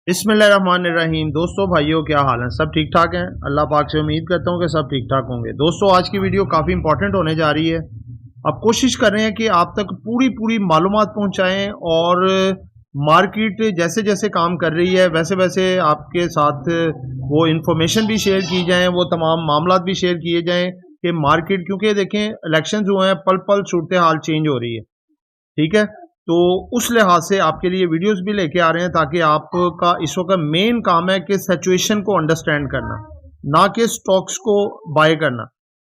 बिस्मिल्लाहिर्रहमानिर्रहीम। दोस्तों भाइयों, क्या हाल है? सब ठीक ठाक हैं? अल्लाह पाक से उम्मीद करता हूँ कि सब ठीक ठाक होंगे। दोस्तों, आज की वीडियो काफ़ी इंपॉर्टेंट होने जा रही है। अब कोशिश कर रहे हैं कि आप तक पूरी मालूमात पहुँचाएँ और मार्केट जैसे जैसे काम कर रही है वैसे वैसे आपके साथ वो इन्फॉर्मेशन भी शेयर की जाएँ, वो तमाम मामलात भी शेयर किए जाएँ कि मार्केट, क्योंकि देखें इलेक्शन हुए हैं, पल पल सूरत हाल चेंज हो रही है। ठीक है, तो उस लिहाज से आपके लिए वीडियोस भी लेके आ रहे हैं ताकि आपका इस वक्त मेन काम है कि सिचुएशन को अंडरस्टैंड करना, ना कि स्टॉक्स को बाय करना।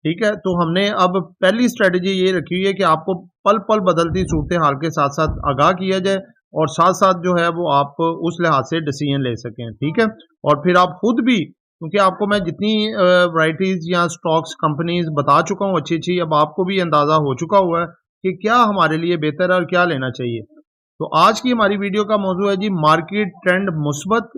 ठीक है, तो हमने अब पहली स्ट्रेटजी ये रखी हुई है कि आपको पल पल बदलती सूरत हाल के साथ साथ आगाह किया जाए और साथ साथ जो है वो आप उस लिहाज से डिसीजन ले सकें। ठीक है, और फिर आप खुद भी, क्योंकि आपको मैं जितनी वैराइटीज़ या स्टॉक्स कंपनीज बता चुका हूँ अच्छी अच्छी, अब आपको भी अंदाज़ा हो चुका हुआ है कि क्या हमारे लिए बेहतर है और क्या लेना चाहिए। तो आज की हमारी वीडियो का मौजू है जी, मार्केट ट्रेंड मुस्बत।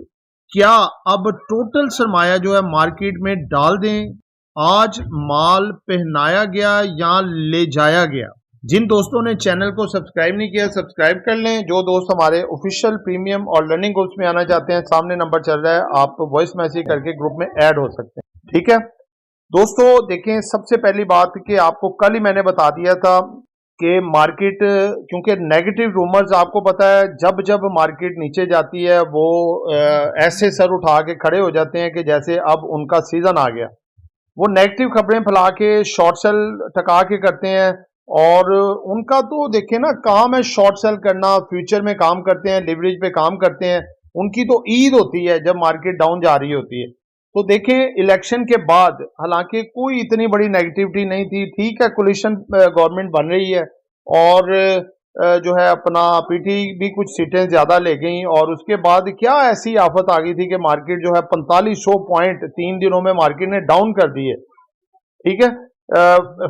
क्या अब टोटल सरमाया जो है मार्केट में डाल दें? आज माल पहनाया गया या ले जाया गया? जिन दोस्तों ने चैनल को सब्सक्राइब नहीं किया, सब्सक्राइब कर लें। जो दोस्त हमारे ऑफिशियल प्रीमियम और लर्निंग ग्रुप्स में आना चाहते हैं, सामने नंबर चल रहा है, आप वॉइस मैसेज करके ग्रुप में ऐड हो सकते हैं। ठीक है दोस्तों, देखें, सबसे पहली बात कि आपको कल ही मैंने बता दिया था कि मार्केट, क्योंकि नेगेटिव रूमर्स आपको पता है जब जब मार्केट नीचे जाती है वो ऐसे सर उठा के खड़े हो जाते हैं कि जैसे अब उनका सीजन आ गया। वो नेगेटिव खबरें फैला के शॉर्ट सेल टका के करते हैं और उनका तो देखें ना, काम है शॉर्ट सेल करना, फ्यूचर में काम करते हैं, लिवरेज पे काम करते हैं। उनकी तो ईद होती है जब मार्केट डाउन जा रही होती है। तो देखें, इलेक्शन के बाद हालांकि कोई इतनी बड़ी नेगेटिविटी नहीं थी। ठीक है, कोलिशन गवर्नमेंट बन रही है और जो है अपना पीटी भी कुछ सीटें ज्यादा ले गई और उसके बाद क्या ऐसी आफत आ गई थी कि मार्केट जो है 4500 पॉइंट 3 दिनों में मार्केट ने डाउन कर दिए। ठीक है,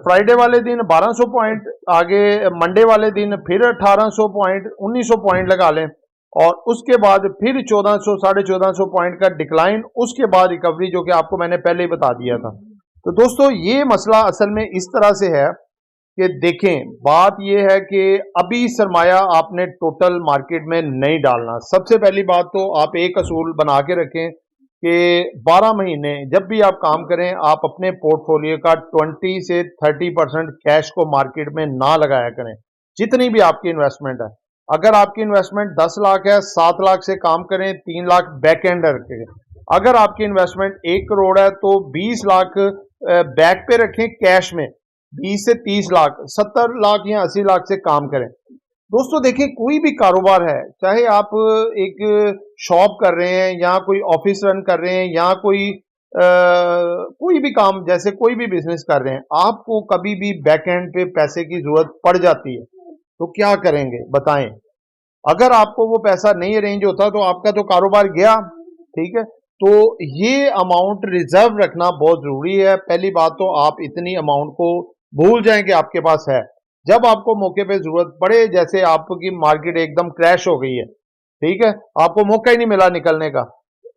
फ्राइडे वाले दिन 1200 पॉइंट, आगे मंडे वाले दिन फिर 1800 पॉइंट, 1900 पॉइंट लगा लें और उसके बाद फिर 1400 1450 पॉइंट का डिक्लाइन, उसके बाद रिकवरी, जो कि आपको मैंने पहले ही बता दिया था। तो दोस्तों, ये मसला असल में इस तरह से है कि देखें, बात यह है कि अभी सरमाया आपने टोटल मार्केट में नहीं डालना। सबसे पहली बात तो आप एक असूल बना के रखें कि 12 महीने जब भी आप काम करें, आप अपने पोर्टफोलियो का 20 से 30% कैश को मार्केट में ना लगाया करें। जितनी भी आपकी इन्वेस्टमेंट है, अगर आपकी इन्वेस्टमेंट 10 लाख है, 7 लाख से काम करें, 3 लाख बैक एंड रखें। अगर आपकी इन्वेस्टमेंट 1 करोड़ है तो 20 लाख बैक पे रखें कैश में, 20 से 30 लाख, 70 लाख या 80 लाख से काम करें। दोस्तों देखिए, कोई भी कारोबार है, चाहे आप एक शॉप कर रहे हैं या कोई ऑफिस रन कर रहे हैं या कोई भी काम, जैसे कोई भी बिजनेस कर रहे हैं, आपको कभी भी बैक एंड पे पैसे की जरूरत पड़ जाती है तो क्या करेंगे बताएं? अगर आपको वो पैसा नहीं अरेंज होता तो आपका तो कारोबार गया। ठीक है, तो ये अमाउंट रिजर्व रखना बहुत जरूरी है। पहली बात तो आप इतनी अमाउंट को भूल जाएं कि आपके पास है। जब आपको मौके पे जरूरत पड़े, जैसे आपकी मार्केट एकदम क्रैश हो गई है, ठीक है, आपको मौका ही नहीं मिला निकलने का,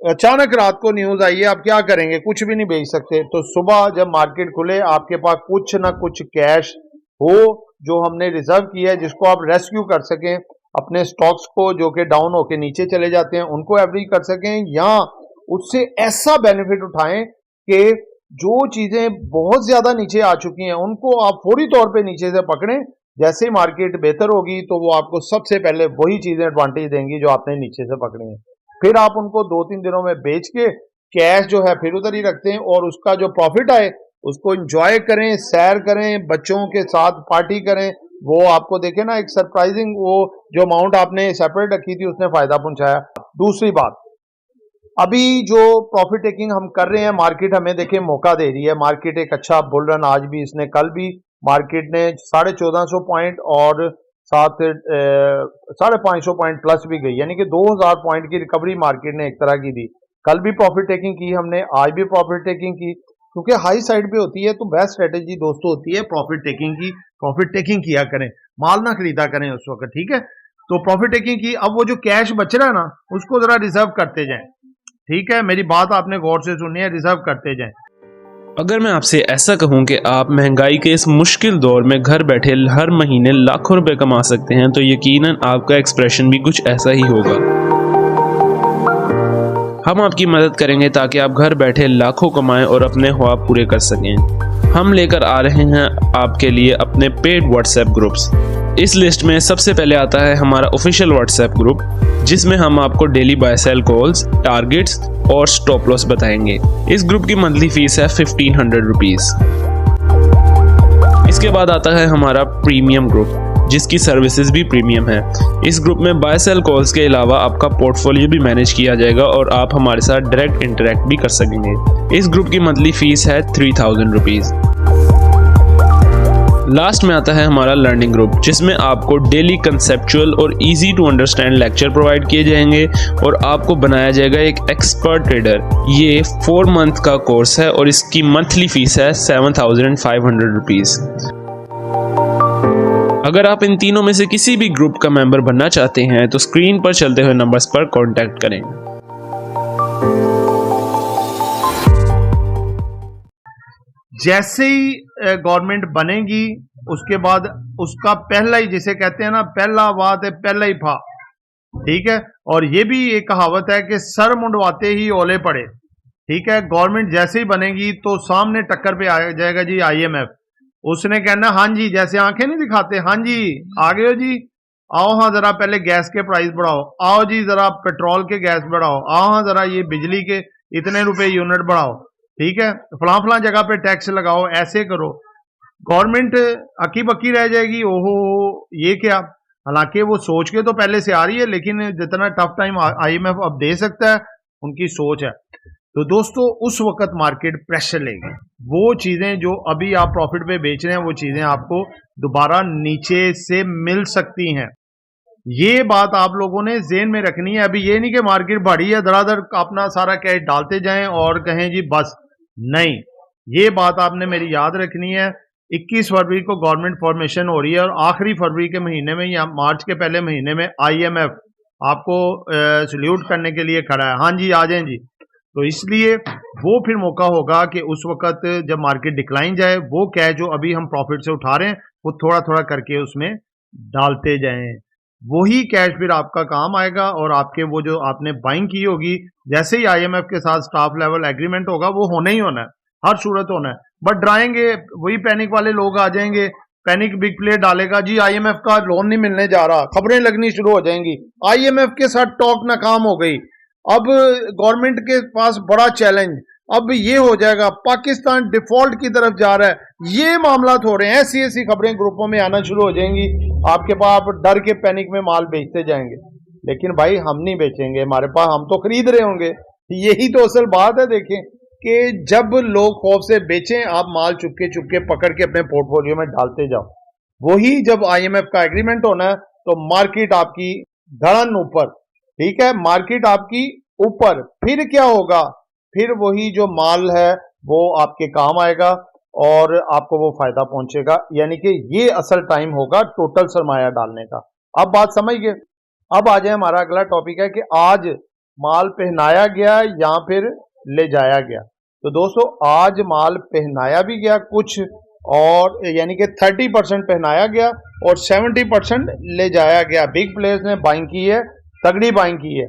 अचानक रात को न्यूज आई है, आप क्या करेंगे? कुछ भी नहीं बेच सकते। तो सुबह जब मार्केट खुले, आपके पास कुछ ना कुछ कैश हो जो हमने रिजर्व किया है, जिसको आप रेस्क्यू कर सकें, अपने स्टॉक्स को जो कि डाउन होके नीचे चले जाते हैं उनको एवरेज कर सकें, या उससे ऐसा बेनिफिट उठाएं कि जो चीजें बहुत ज्यादा नीचे आ चुकी हैं उनको आप फौरी तौर पे नीचे से पकड़ें। जैसे ही मार्केट बेहतर होगी तो वो आपको सबसे पहले वही चीजें एडवांटेज देंगी जो आपने नीचे से पकड़ी हैं। फिर आप उनको 2-3 दिनों में बेच के कैश जो है फिर उधर ही रखते हैं और उसका जो प्रॉफिट आए उसको एंजॉय करें, सैर करें, बच्चों के साथ पार्टी करें। वो आपको देखे ना, एक सरप्राइजिंग, वो जो अमाउंट आपने सेपरेट रखी थी उसने फायदा पहुंचाया। दूसरी बात, अभी जो प्रॉफिट टेकिंग हम कर रहे हैं, मार्केट हमें देखें मौका दे रही है। मार्केट एक अच्छा बुल रन, आज भी इसने, कल भी मार्केट ने 1450 पॉइंट और साथ 550 पॉइंट प्लस भी गई, यानी कि 2000 पॉइंट की रिकवरी मार्केट ने एक तरह की दी। कल भी प्रॉफिट टेकिंग की हमने, आज भी प्रॉफिट टेकिंग की, क्योंकि हाई साइड पे होती है तो बेस्ट स्ट्रेटेजी दोस्तों होती है प्रॉफिट टेकिंग की। प्रॉफिट टेकिंग किया करें, माल ना खरीदा करें उस वक्त। ठीक है, तो प्रॉफिट टेकिंग की। अब वो जो कैश बच रहा है ना, उसको जरा रिजर्व करते जाएं। ठीक है, मेरी बात आपने गौर से सुनी है, रिजर्व करते जाएं। अगर मैं आपसे ऐसा कहूं कि आप महंगाई के इस मुश्किल दौर में घर बैठे हर महीने लाखों रुपए कमा सकते हैं, तो यकीनन आपका एक्सप्रेशन भी कुछ ऐसा ही होगा। हम आपकी मदद करेंगे ताकि आप घर बैठे लाखों कमाएं और अपने ख्वाब पूरे कर सकें। हम लेकर आ रहे हैं आपके लिए अपने पेड व्हाट्सएप ग्रुप्स। इस लिस्ट में सबसे पहले आता है हमारा ऑफिशियल व्हाट्सएप ग्रुप, जिसमें हम आपको daily buy sell calls, targets और स्टॉप लॉस बताएंगे। इस ग्रुप की मंथली फीस है 1500 रुपीज़। इसके बाद आता है हमारा प्रीमियम ग्रुप, जिसकी सर्विसेज भी प्रीमियम है। इस ग्रुप में बाय सेल कॉल्स के अलावा आपका पोर्टफोलियो भी मैनेज किया जाएगा और आप हमारे साथ डायरेक्ट इंटरेक्ट भी कर सकेंगे। इस ग्रुप की मंथली फीस है 3000 रुपीज़। लास्ट में आता है हमारा लर्निंग ग्रुप, जिसमें आपको डेली कंसेप्चुअल और easy to understand lecture provide किए जाएंगे और आपको बनाया जाएगा एक एक्सपर्ट ट्रेडर। ये 4 मंथ का कोर्स है और इसकी मंथली फीस है 7500 रुपीज़। अगर आप इन तीनों में से किसी भी ग्रुप का मेंबर बनना चाहते हैं तो स्क्रीन पर चलते हुए नंबर्स पर कांटेक्ट करें। जैसे ही गवर्नमेंट बनेगी उसके बाद उसका पहला ही, जिसे कहते हैं ना, पहला बात है पहला ही फा, ठीक है। और ये भी एक कहावत है कि सर मुंडवाते ही ओले पड़े, ठीक है। गवर्नमेंट जैसे ही बनेगी तो सामने टक्कर पे आ जाएगा जी IMF। उसने कहना हाँ जी, जैसे आंखें नहीं दिखाते, हाँ जी आ गए हो जी, आओ हाँ जरा पहले गैस के प्राइस बढ़ाओ, आओ जी जरा पेट्रोल के गैस बढ़ाओ, आओ हाँ जरा ये बिजली के इतने रुपए यूनिट बढ़ाओ, ठीक है, फलां फलां जगह पे टैक्स लगाओ, ऐसे करो। गवर्नमेंट अकी बक्की रह जाएगी, ओहो ये क्या। हालांकि वो सोच के तो पहले से आ रही है, लेकिन जितना टफ टाइम IMF अब दे सकता है उनकी सोच है। तो दोस्तों उस वक्त मार्केट प्रेशर लेगी, वो चीजें जो अभी आप प्रॉफिट पे बेच रहे हैं वो चीजें आपको दोबारा नीचे से मिल सकती हैं। ये बात आप लोगों ने ज़हन में रखनी है। अभी ये नहीं कि मार्केट बढ़ी है धड़ाधड़ अपना सारा कैश डालते जाएं और कहें जी बस, नहीं, ये बात आपने मेरी याद रखनी है। 21 फरवरी को गवर्नमेंट फॉर्मेशन हो रही है और आखिरी फरवरी के महीने में या मार्च के पहले महीने में IMF आपको सल्यूट करने के लिए खड़ा है, हाँ जी आ जाएं जी। तो इसलिए वो फिर मौका होगा कि उस वक्त जब मार्केट डिक्लाइन जाए, वो कैश जो अभी हम प्रॉफिट से उठा रहे हैं वो थोड़ा थोड़ा करके उसमें डालते जाएं। वही कैश फिर आपका काम आएगा और आपके वो जो आपने बाइंग की होगी, जैसे ही IMF के साथ स्टाफ लेवल एग्रीमेंट होगा वो होना ही होना है, हर सूरत होना है। बट डराएंगे, वही पैनिक वाले लोग आ जाएंगे, पैनिक बिग प्लेयर डालेगा जी IMF का लोन नहीं मिलने जा रहा, खबरें लगनी शुरू हो जाएंगी, IMF के साथ टॉक नाकाम हो गई, अब गवर्नमेंट के पास बड़ा चैलेंज, अब ये हो जाएगा, पाकिस्तान डिफॉल्ट की तरफ जा रहा है, ये मामला हो रहे हैं, ऐसी ऐसी खबरें ग्रुपों में आना शुरू हो जाएंगी। आपके पास आप डर के पैनिक में माल बेचते जाएंगे, लेकिन भाई हम नहीं बेचेंगे, हमारे पास हम तो खरीद रहे होंगे। यही तो असल बात है। देखें कि जब लोग खौफ से बेचें, आप माल चुपके चुपके पकड़ के अपने पोर्टफोलियो में डालते जाओ। वही जब IMF का एग्रीमेंट होना है तो मार्केट आपकी धड़न ऊपर, ठीक है, मार्केट आपकी ऊपर, फिर क्या होगा, फिर वही जो माल है वो आपके काम आएगा और आपको वो फायदा पहुंचेगा। यानी कि ये असल टाइम होगा टोटल सरमाया डालने का। अब बात समझ गए। अब आ जाए, हमारा अगला टॉपिक है कि आज माल पहनाया गया या फिर ले जाया गया। तो दोस्तों आज माल पहनाया भी गया कुछ, और यानी कि 30% पहनाया गया और 70% ले जाया गया। बिग प्लेयर्स ने बाइंग की है, तगड़ी बाइंग की है।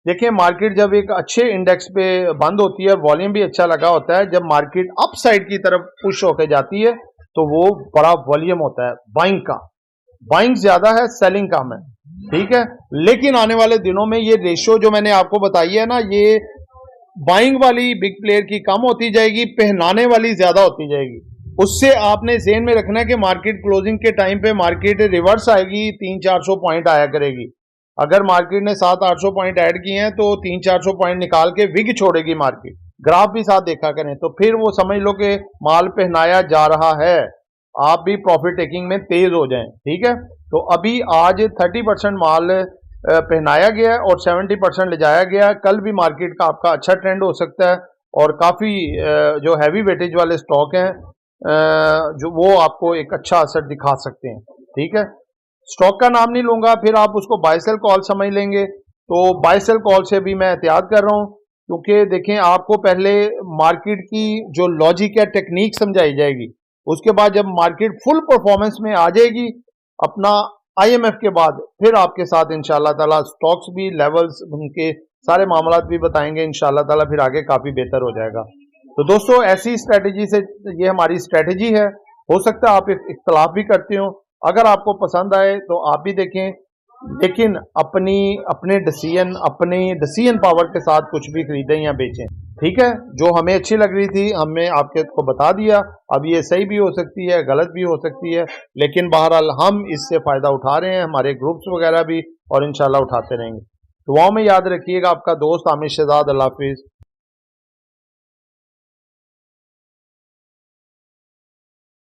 देखिए मार्केट जब एक अच्छे इंडेक्स पे बंद होती है, वॉल्यूम भी अच्छा लगा होता है, जब मार्केट अप साइड की तरफ पुश होकर जाती है तो वो बड़ा वॉल्यूम होता है बाइंग का, बाइंग ज्यादा है, सेलिंग कम है, ठीक है। लेकिन आने वाले दिनों में ये रेशो जो मैंने आपको बताई है ना, ये बाइंग वाली बिग प्लेयर की कम होती जाएगी, पहनाने वाली ज्यादा होती जाएगी। उससे आपने ज़हन में रखना है कि मार्केट क्लोजिंग के टाइम पे मार्केट रिवर्स आएगी, 300-400 पॉइंट आया करेगी। अगर मार्केट ने 700-800 पॉइंट ऐड किए हैं तो 300-400 पॉइंट निकाल के विग छोड़ेगी मार्केट। ग्राफ भी साथ देखा करें तो फिर वो समझ लो कि माल पहनाया जा रहा है, आप भी प्रॉफिट टेकिंग में तेज हो जाएं, ठीक है। तो अभी आज 30% माल पहनाया गया और 70% ले जाया गया। कल भी मार्केट का आपका अच्छा ट्रेंड हो सकता है और काफ़ी जो हैवी वेटेज वाले स्टॉक हैं जो वो आपको एक अच्छा असर दिखा सकते हैं, ठीक है। स्टॉक का नाम नहीं लूंगा, फिर आप उसको बाय सेल कॉल समझ लेंगे। तो बाय सेल कॉल से भी मैं एहतियात कर रहा हूं, क्योंकि देखें आपको पहले मार्केट की जो लॉजिक या टेक्निक समझाई जाएगी, उसके बाद जब मार्केट फुल परफॉर्मेंस में आ जाएगी, अपना IMF के बाद फिर आपके साथ इंशाल्लाह ताला स्टॉक्स भी लेवल्स उनके सारे मामलात भी बताएंगे इंशाल्लाह ताला, फिर आगे काफ़ी बेहतर हो जाएगा। तो दोस्तों ऐसी स्ट्रेटजी से, ये हमारी स्ट्रेटजी है, हो सकता है आप इख्तलाफ भी करते हो, अगर आपको पसंद आए तो आप भी देखें, लेकिन अपने डिसीजन पावर के साथ कुछ भी खरीदें या बेचें, ठीक है। जो हमें अच्छी लग रही थी हमने आपके को बता दिया, अब ये सही भी हो सकती है, गलत भी हो सकती है, लेकिन बहरहाल हम इससे फ़ायदा उठा रहे हैं, हमारे ग्रुप्स वगैरह भी, और इंशाल्लाह उठाते रहेंगे। दुआओं में याद रखिएगा। आपका दोस्त आमिर शहजाद। अल्लाह हाफिज़।